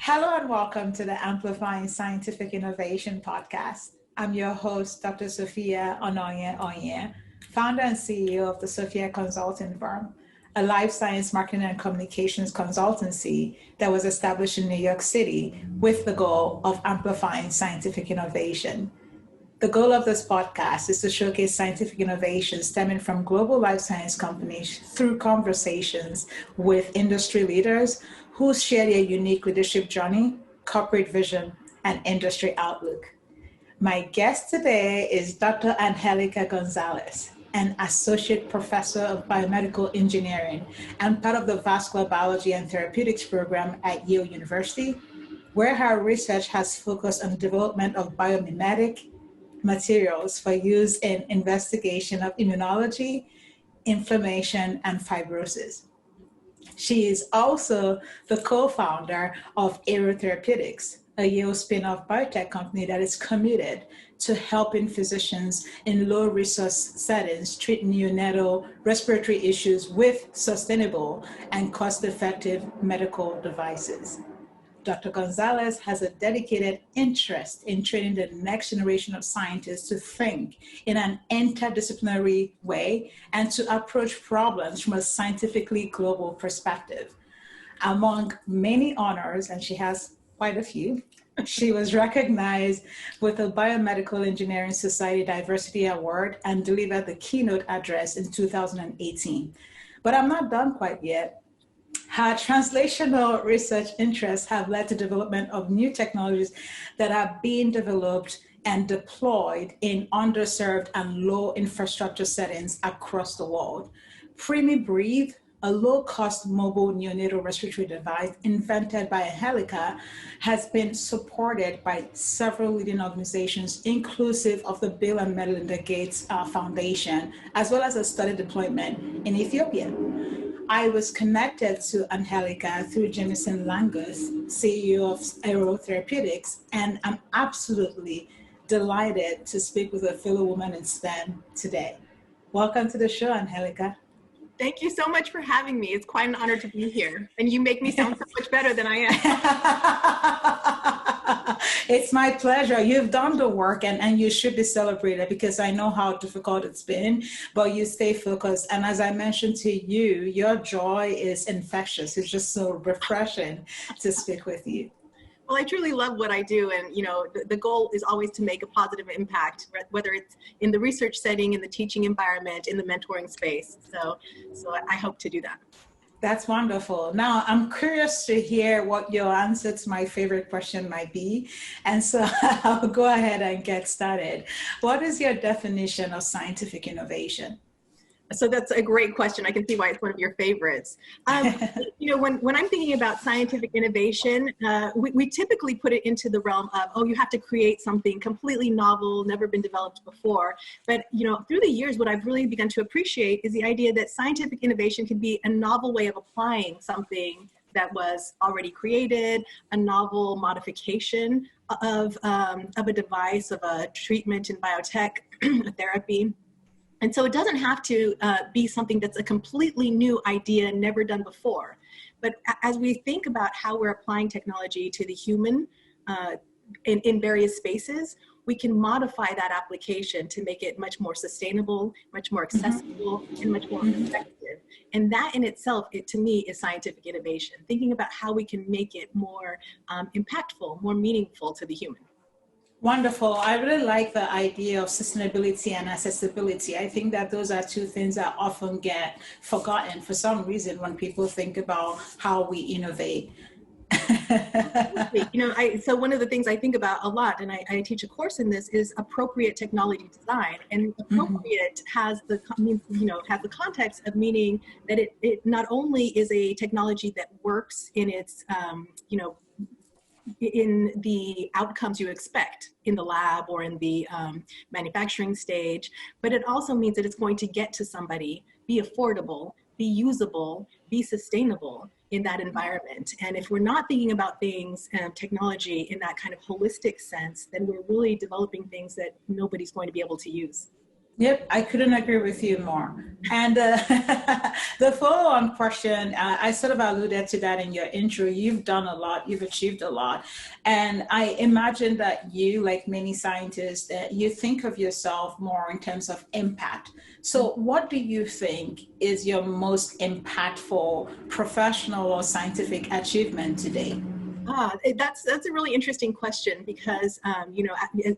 Hello and welcome to the Amplifying Scientific Innovation podcast. I'm your host, Dr. Sophia Onye, founder and CEO of the Sophia Consulting Firm, a life science marketing and communications consultancy that was established in New York City with the goal of amplifying scientific innovation. The goal of this podcast is to showcase scientific innovation stemming from global life science companies through conversations with industry leaders who share their unique leadership journey, corporate vision, and industry outlook. My guest today is Dr. Anjelica Gonzalez, an associate professor of biomedical engineering and part of the vascular biology and therapeutics program at Yale University, where her research has focused on the development of biomimetic materials for use in investigation of immunology, inflammation, and fibrosis. She is also the co-founder of Aero Therapeutics, a Yale spin-off biotech company that is committed to helping physicians in low-resource settings treat neonatal respiratory issues with sustainable and cost-effective medical devices. Dr. Gonzalez has a dedicated interest in training the next generation of scientists to think in an interdisciplinary way and to approach problems from a scientifically global perspective. Among many honors, and she has quite a few, she was recognized with the Biomedical Engineering Society Diversity Award and delivered the keynote address in 2018. But I'm not done quite yet. Her translational research interests have led to development of new technologies that are being developed and deployed in underserved and low infrastructure settings across the world. PremiBreathe, a low-cost mobile neonatal respiratory device invented by Anjelica, has been supported by several leading organizations, inclusive of the Bill and Melinda Gates Foundation, as well as a study deployment in Ethiopia. I was connected to Anjelica through Jamison Langus, CEO of Aero Therapeutics, and I'm absolutely delighted to speak with a fellow woman in STEM today. Welcome to the show, Anjelica. Thank you so much for having me. It's quite an honor to be here. And you make me sound so much better than I am. It's my pleasure. You've done the work and you should be celebrated because I know how difficult it's been, but you stay focused. And as I mentioned to you, your joy is infectious. It's just so refreshing to speak with you. Well, I truly love what I do. And, the goal is always to make a positive impact, whether it's in the research setting, in the teaching environment, in the mentoring space. So I hope to do that. That's wonderful. Now, I'm curious to hear what your answer to my favorite question might be. And so I'll go ahead and get started. What is your definition of scientific innovation? So that's a great question. I can see why it's one of your favorites. When I'm thinking about scientific innovation, we typically put it into the realm of, you have to create something completely novel, never been developed before. But, through the years, what I've really begun to appreciate is the idea that scientific innovation can be a novel way of applying something that was already created, a novel modification of a device, of a treatment in biotech, a therapy. And so it doesn't have to be something that's a completely new idea, never done before. But as we think about how we're applying technology to the human in various spaces, we can modify that application to make it much more sustainable, much more accessible, and much more effective. And that in itself, to me, is scientific innovation, thinking about how we can make it more impactful, more meaningful to the human. Wonderful. I really like the idea of sustainability and accessibility. I think that those are two things that often get forgotten for some reason when people think about how we innovate. So one of the things I think about a lot, and I teach a course in this, is appropriate technology design. And appropriate has the context of meaning that it not only is a technology that works in its in the outcomes you expect in the lab or in the manufacturing stage, but it also means that it's going to get to somebody, be affordable, be usable, be sustainable in that environment. And if we're not thinking about things, technology in that kind of holistic sense, then we're really developing things that nobody's going to be able to use. Yep, I couldn't agree with you more. And the follow-on question, I sort of alluded to that in your intro. You've done a lot, you've achieved a lot. And I imagine that you, like many scientists, you think of yourself more in terms of impact. So what do you think is your most impactful professional or scientific achievement today? That's a really interesting question because,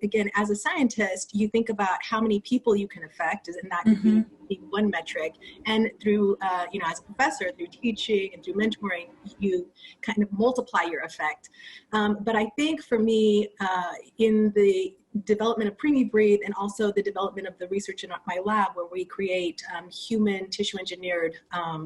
again, as a scientist, you think about how many people you can affect, and that could be one metric. And through, as a professor, through teaching and through mentoring, you kind of multiply your effect. But I think for me, in the development of PremiBreathe and also the development of the research in my lab where we create human tissue engineered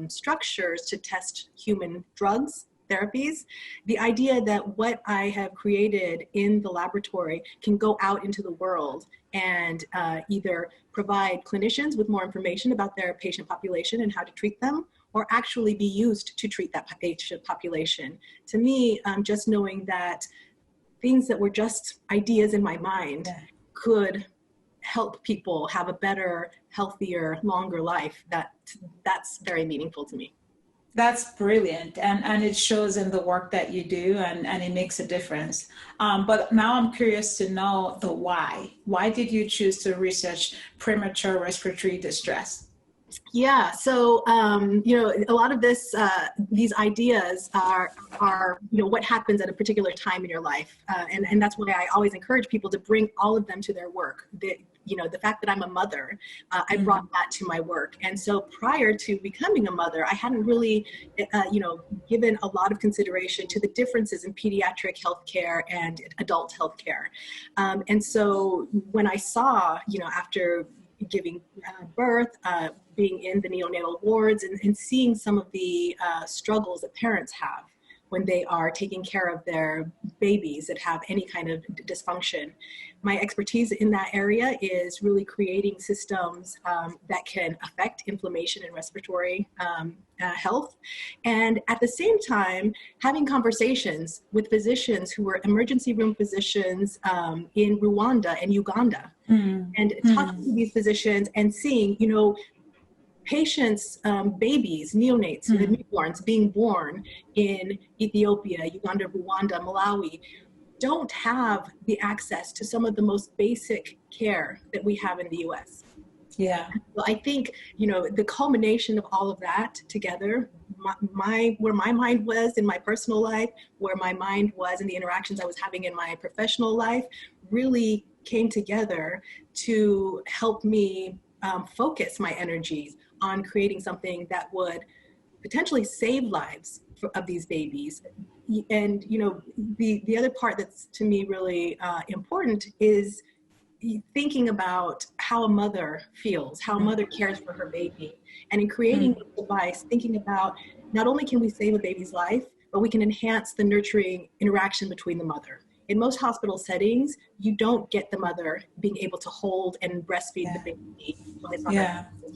structures to test human drugs, therapies, the idea that what I have created in the laboratory can go out into the world and either provide clinicians with more information about their patient population and how to treat them, or actually be used to treat that patient population. To me, just knowing that things that were just ideas in my mind could help people have a better, healthier, longer life, that's very meaningful to me. That's brilliant. And it shows in the work that you do, and it makes a difference. But now I'm curious to know the why. Why did you choose to research premature respiratory distress? Yeah, so a lot of these ideas are what happens at a particular time in your life, and that's why I always encourage people to bring all of them to their work. The fact that I'm a mother, I brought that to my work, and so prior to becoming a mother, I hadn't really, given a lot of consideration to the differences in pediatric healthcare and adult healthcare, and so when I saw, after giving birth, being in the neonatal wards and seeing some of the struggles that parents have when they are taking care of their babies that have any kind of dysfunction. My expertise in that area is really creating systems that can affect inflammation and respiratory health. And at the same time, having conversations with physicians who were emergency room physicians in Rwanda and Uganda, and talking to these physicians and seeing, patients, babies, neonates, newborns being born in Ethiopia, Uganda, Rwanda, Malawi, don't have the access to some of the most basic care that we have in the US. Yeah. So I think, the culmination of all of that together, where my mind was in my personal life, where my mind was in the interactions I was having in my professional life, really came together to help me focus my energies on creating something that would potentially save lives of these babies. And, the other part that's to me really important is thinking about how a mother feels, how a mother cares for her baby. And in creating this device, thinking about not only can we save a baby's life, but we can enhance the nurturing interaction between the mother. In most hospital settings, you don't get the mother being able to hold and breastfeed the baby when it's not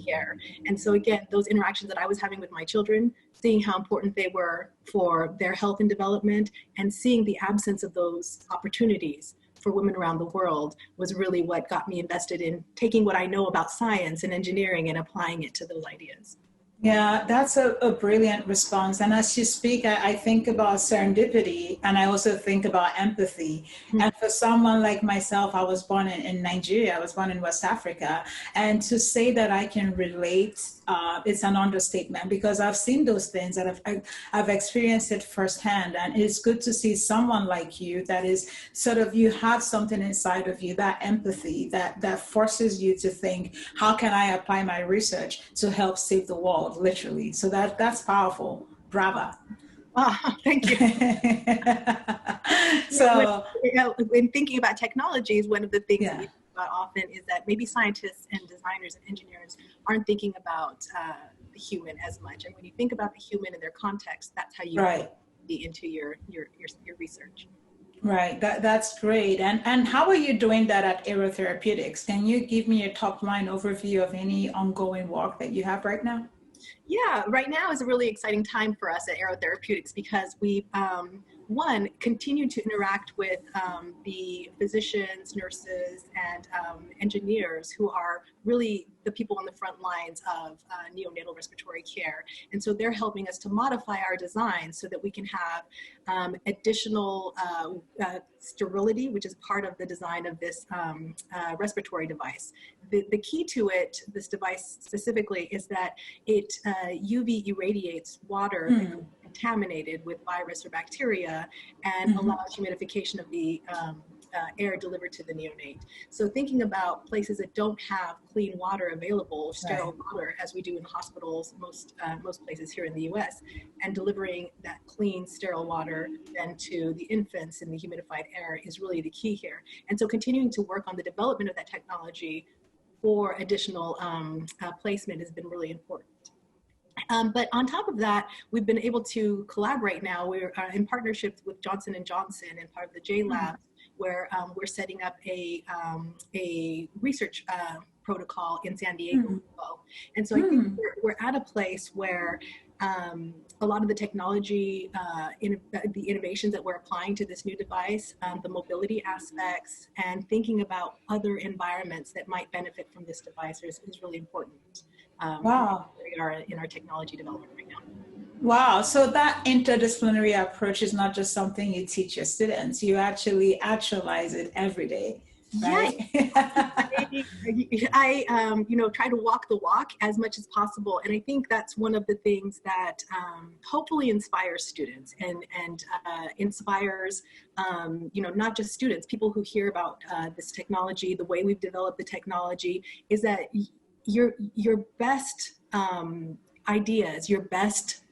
care. And so again, those interactions that I was having with my children, seeing how important they were for their health and development, and seeing the absence of those opportunities for women around the world was really what got me invested in taking what I know about science and engineering and applying it to those ideas. Yeah, that's a brilliant response. And as you speak, I think about serendipity, and I also think about empathy. And for someone like myself, I was born in Nigeria, I was born in West Africa. And to say that I can relate, it's an understatement, because I've seen those things and I've experienced it firsthand. And it's good to see someone like you that is sort of, you have something inside of you, that empathy that forces you to think, how can I apply my research to help save the world? Literally. So that's powerful. Bravo. Thank you. So when thinking about technologies, one of the things that we talk about often is that maybe scientists and designers and engineers aren't thinking about the human as much. And when you think about the human in their context, that's how you be into your research. Right. That's great. And how are you doing that at Aero Therapeutics? Can you give me a top line overview of any ongoing work that you have right now? Yeah, right now is a really exciting time for us at Aero Therapeutics because we one, continue to interact with the physicians, nurses, and engineers who are really the people on the front lines of neonatal respiratory care. And so they're helping us to modify our design so that we can have additional sterility, which is part of the design of this respiratory device. The key to it, this device specifically, is that it UV irradiates water that could be contaminated with virus or bacteria and allows humidification of the air delivered to the neonate. So thinking about places that don't have clean water available, sterile water, as we do in hospitals, most places here in the US, and delivering that clean, sterile water then to the infants in the humidified air is really the key here. And so continuing to work on the development of that technology for additional placement has been really important. But on top of that, we've been able to collaborate now. We're in partnership with Johnson & Johnson and part of the J Lab, where we're setting up a research protocol in San Diego. And so I think we're at a place where a lot of the technology, the innovations that we're applying to this new device, the mobility aspects, and thinking about other environments that might benefit from this device is really important. Wow. We are in our technology development right now. Wow. So that interdisciplinary approach is not just something you teach your students, you actually actualize it every day. Right? Yes. I try to walk the walk as much as possible. And I think that's one of the things that hopefully inspires students and inspires, not just students, people who hear about this technology, the way we've developed the technology, is that your best ideas, your best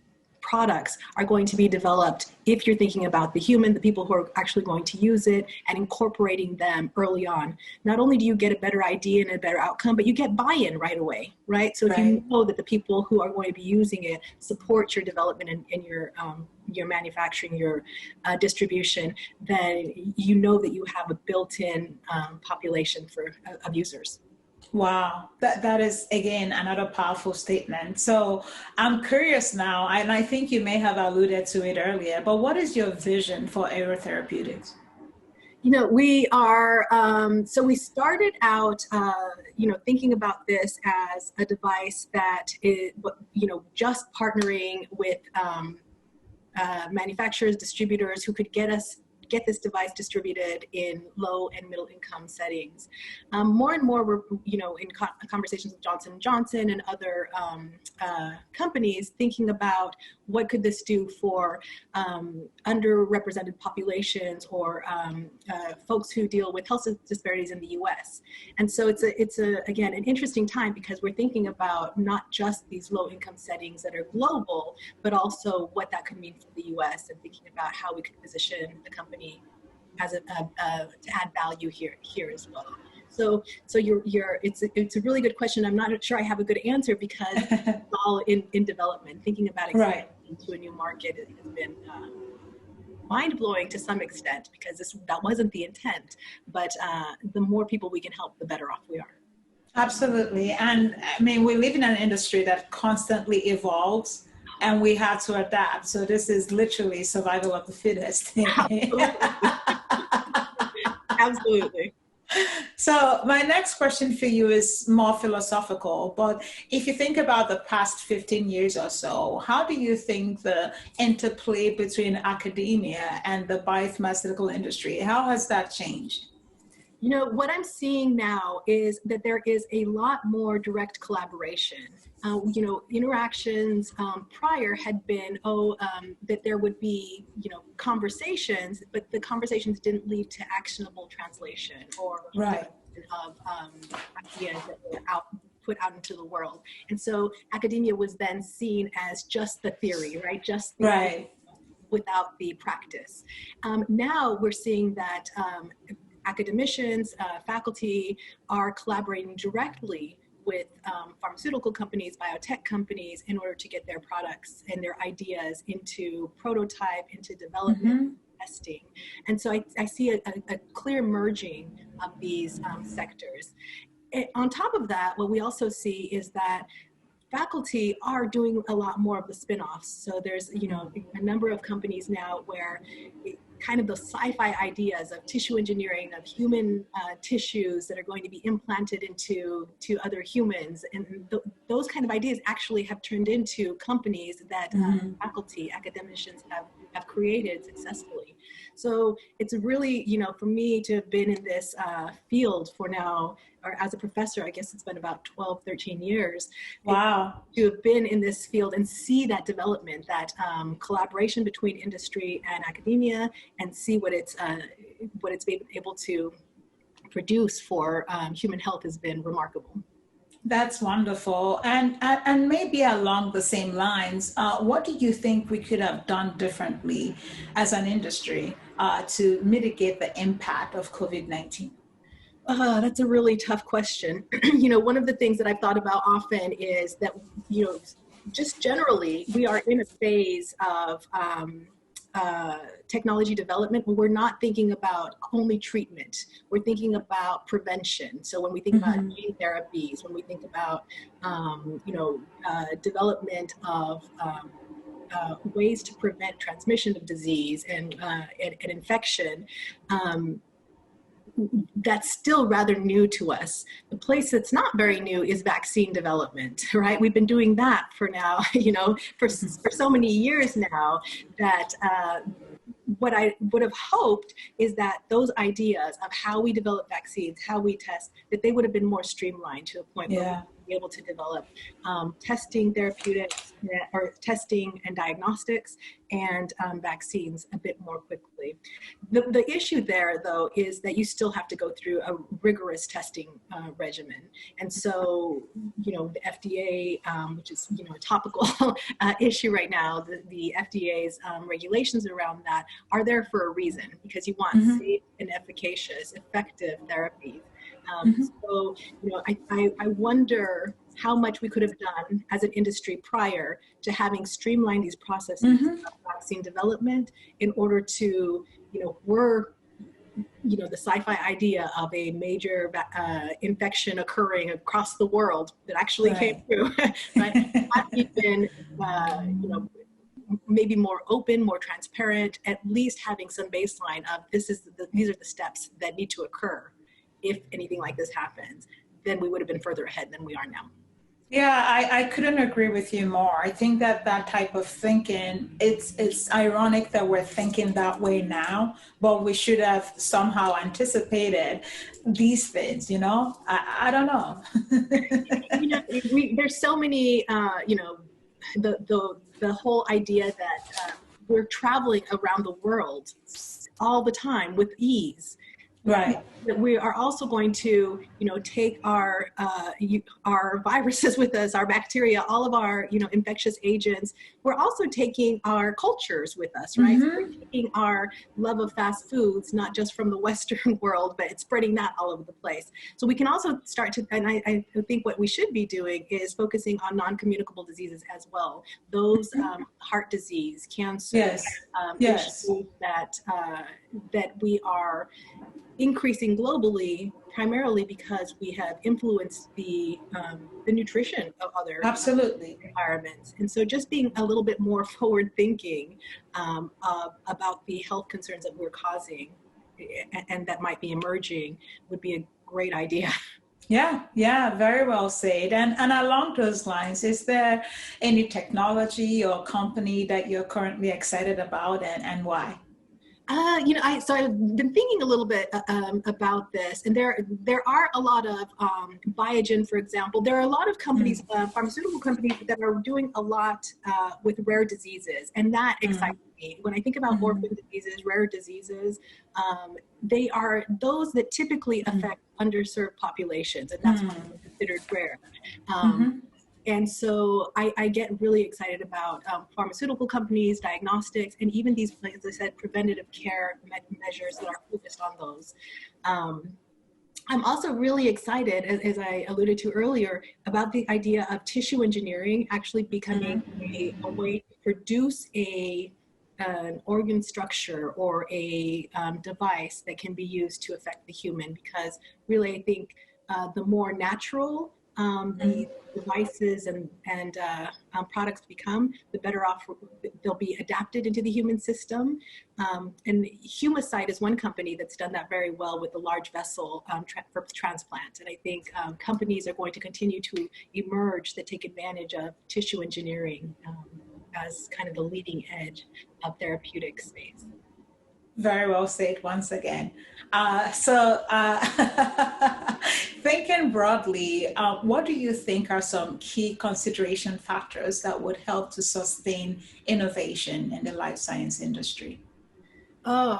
products are going to be developed if you're thinking about the human, the people who are actually going to use it, and incorporating them early on. Not only do you get a better idea and a better outcome, but you get buy-in right away, right? So if you know that the people who are going to be using it support your development and your manufacturing, your distribution, then you know that you have a built-in population of users. Wow, that is, again, another powerful statement. So I'm curious now, and I think you may have alluded to it earlier, but what is your vision for Aero Therapeutics? We are, so we started out, thinking about this as a device that is, just partnering with manufacturers, distributors who could get this device distributed in low and middle income settings. More and more, we're in conversations with Johnson & Johnson and other companies thinking about what could this do for underrepresented populations or folks who deal with health disparities in the U.S. And so it's again an interesting time because we're thinking about not just these low income settings that are global, but also what that could mean for the U.S. and thinking about how we could position the company as to add value here as well. So it's a really good question. I'm not sure I have a good answer because it's all in development. Thinking about expanding into a new market has been mind-blowing to some extent because that wasn't the intent. But the more people we can help, the better off we are. Absolutely. And I mean, we live in an industry that constantly evolves and we have to adapt. So this is literally survival of the fittest. Absolutely. So my next question for you is more philosophical, but if you think about the past 15 years or so, how do you think the interplay between academia and the biopharmaceutical industry, how has that changed? What I'm seeing now is that there is a lot more direct collaboration. Interactions prior had been, that there would be, conversations, but the conversations didn't lead to actionable translation or of ideas that were put out into the world. And so academia was then seen as just the theory, right? Just the without the practice. Now we're seeing that academicians, faculty are collaborating directly with pharmaceutical companies, biotech companies, in order to get their products and their ideas into prototype, into development, testing. And so I see a clear merging of these sectors. On top of that, what we also see is that faculty are doing a lot more of the spin-offs. So there's, you know, a number of companies now where kind of those sci-fi ideas of tissue engineering, of human tissues that are going to be implanted into other humans. And those kind of ideas actually have turned into companies that faculty, academicians have created successfully. So it's really, you know, for me to have been in this field for now, or as a professor, I guess it's been about 12, 13 years. Wow. To have been in this field and see that development, that collaboration between industry and academia, and see what it's been able to produce for human health has been remarkable. That's wonderful. And maybe along the same lines, what do you think we could have done differently as an industry to mitigate the impact of COVID-19? That's a really tough question. You know, one of the things that I've thought about often is that, you know, just generally, we are in a phase of technology development where we're not thinking about only treatment. We're thinking about prevention. So when we think about gene therapies, when we think about, you know, development of ways to prevent transmission of disease and infection, that's still rather new to us. The place that's not very new is vaccine development, right? We've been doing that for now, you know, for so many years now, that what I would have hoped is that those ideas of how we develop vaccines, how we test, that they would have been more streamlined to a point where we would be able to develop testing therapeutics, or testing and diagnostics, and vaccines a bit more quickly. The issue there, though, is that you still have to go through a rigorous testing regimen. And so, you know, the FDA, which is, you know, a topical issue right now, the FDA's regulations around that are there for a reason, because you want safe and efficacious, effective therapies. So, you know, I wonder how much we could have done as an industry prior to having streamlined these processes of vaccine development in order to, you know, you know, the sci-fi idea of a major infection occurring across the world that actually came through, right? Had we been, you know, maybe more open, more transparent, at least having some baseline of these are the steps that need to occur if anything like this happens, then we would have been further ahead than we are now. Yeah, I couldn't agree with you more. I think that type of thinking, it's ironic that we're thinking that way now, but we should have somehow anticipated these things, you know? I don't know. You know, there's so many, you know, the whole idea that we're traveling around the world all the time with ease. Right. That we are also going to, you know, take our viruses with us, our bacteria, all of our, you know, infectious agents. We're also taking our cultures with us, right? So we're taking our love of fast foods, not just from the Western world, but it's spreading that all over the place. So we can also start to, and I think what we should be doing is focusing on non-communicable diseases as well. Those heart disease, cancer, issues that we are increasing globally, primarily because we have influenced the nutrition of other environments. And so just being a little bit more forward thinking about the health concerns that we're causing and that might be emerging would be a great idea. Yeah, very well said. And along those lines, is there any technology or company that you're currently excited about, and why? You know, I've been thinking a little bit about this, and there are a lot of Biogen, for example. There are a lot of companies, pharmaceutical companies, that are doing a lot with rare diseases, and that excites me. When I think about orphan diseases, rare diseases, they are those that typically affect underserved populations, and that's why they're considered rare. And so I get really excited about pharmaceutical companies, diagnostics, and even these, like as I said, preventative care measures that are focused on those. I'm also really excited, as I alluded to earlier, about the idea of tissue engineering actually becoming a way to produce an organ structure or a device that can be used to affect the human, because really I think the more natural the devices and products become, the better off they'll be adapted into the human system. And Humacyte is one company that's done that very well with the large vessel for transplant. And I think companies are going to continue to emerge that take advantage of tissue engineering as kind of the leading edge of therapeutic space. Very well said once again. Thinking broadly, what do you think are some key consideration factors that would help to sustain innovation in the life science industry? Oh,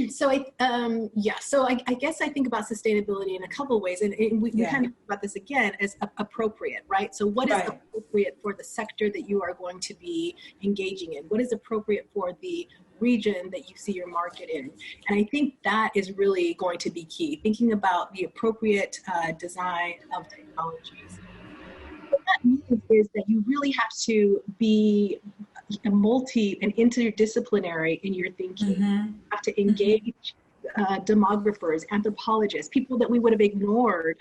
so I guess I think about sustainability in a couple of ways, and we kind of talk about this again as appropriate, right? So what is appropriate for the sector that you are going to be engaging in? What is appropriate for the region that you see your market in? And I think that is really going to be key, thinking about the appropriate design of technologies. What that means is that you really have to be and interdisciplinary in your thinking. You have to engage demographers, anthropologists, people that we would have ignored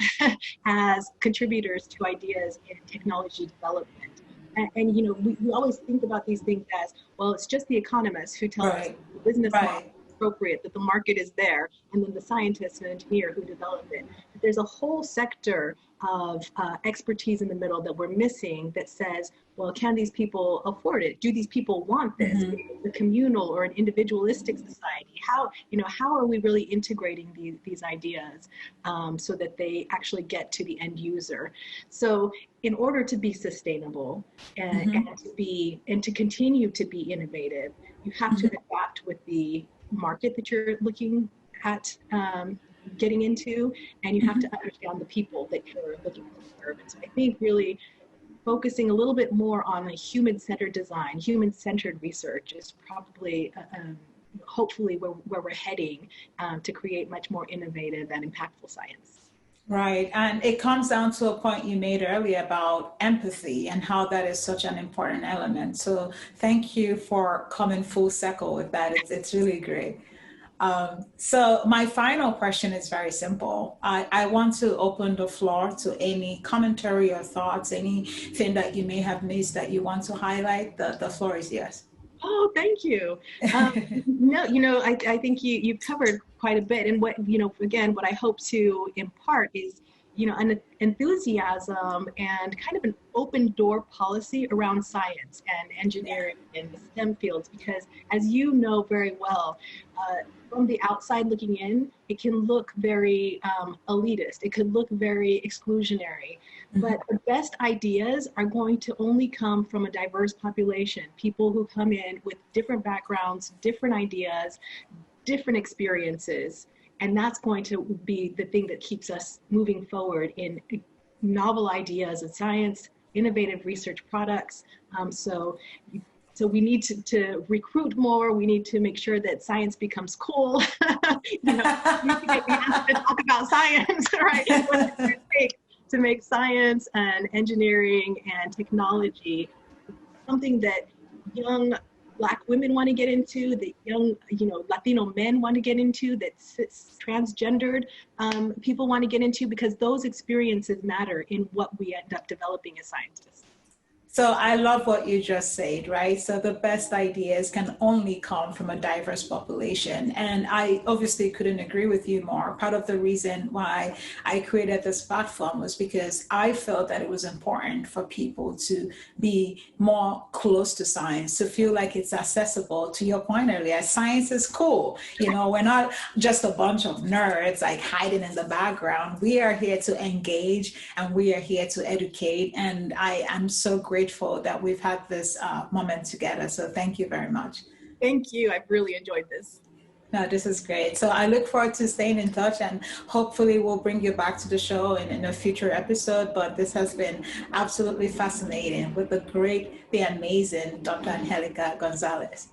as contributors to ideas in technology development. And you know, we always think about these things as, well, it's just the economists who tell us the business model is appropriate, that the market is there, and then the scientist and engineer who develop it. But there's a whole sector of expertise in the middle that we're missing that says, well, can these people afford it? Do these people want this? A communal or an individualistic society? How are we really integrating these ideas so that they actually get to the end user? So in order to be sustainable and to continue to be innovative, you have to adapt with the market that you're looking at getting into, and you have to understand the people that you're looking to serve. And so I think really focusing a little bit more on a human-centered design, human-centered research is probably, hopefully, where we're heading to create much more innovative and impactful science. Right. And it comes down to a point you made earlier about empathy and how that is such an important element. So thank you for coming full circle with that. It's really great. So my final question is very simple. I want to open the floor to any commentary or thoughts, anything that you may have missed that you want to highlight. The floor is yours. Oh, thank you. No, I think you covered quite a bit. And what I hope to impart is, an enthusiasm and kind of an open door policy around science and engineering and the STEM fields, because as you know very well, from the outside looking in, it can look very elitist. It could look very exclusionary. But the best ideas are going to only come from a diverse population, people who come in with different backgrounds, different ideas, different experiences. And that's going to be the thing that keeps us moving forward in novel ideas of science, innovative research products. So we need to recruit more. We need to make sure that science becomes cool. We have to talk about science, right? What does it take to make science and engineering and technology something that young Black women want to get into, that young, Latino men want to get into, that transgendered people want to get into, because those experiences matter in what we end up developing as scientists. So I love what you just said, right? So the best ideas can only come from a diverse population. And I obviously couldn't agree with you more. Part of the reason why I created this platform was because I felt that it was important for people to be more close to science, to feel like it's accessible. To your point earlier, science is cool. We're not just a bunch of nerds like hiding in the background. We are here to engage and we are here to educate. And I am so grateful that we've had this moment together. So thank you very much. Thank you. I've really enjoyed this. No, this is great. So I look forward to staying in touch, and hopefully we'll bring you back to the show in a future episode. But this has been absolutely fascinating with the amazing Dr. Anjelica Gonzalez.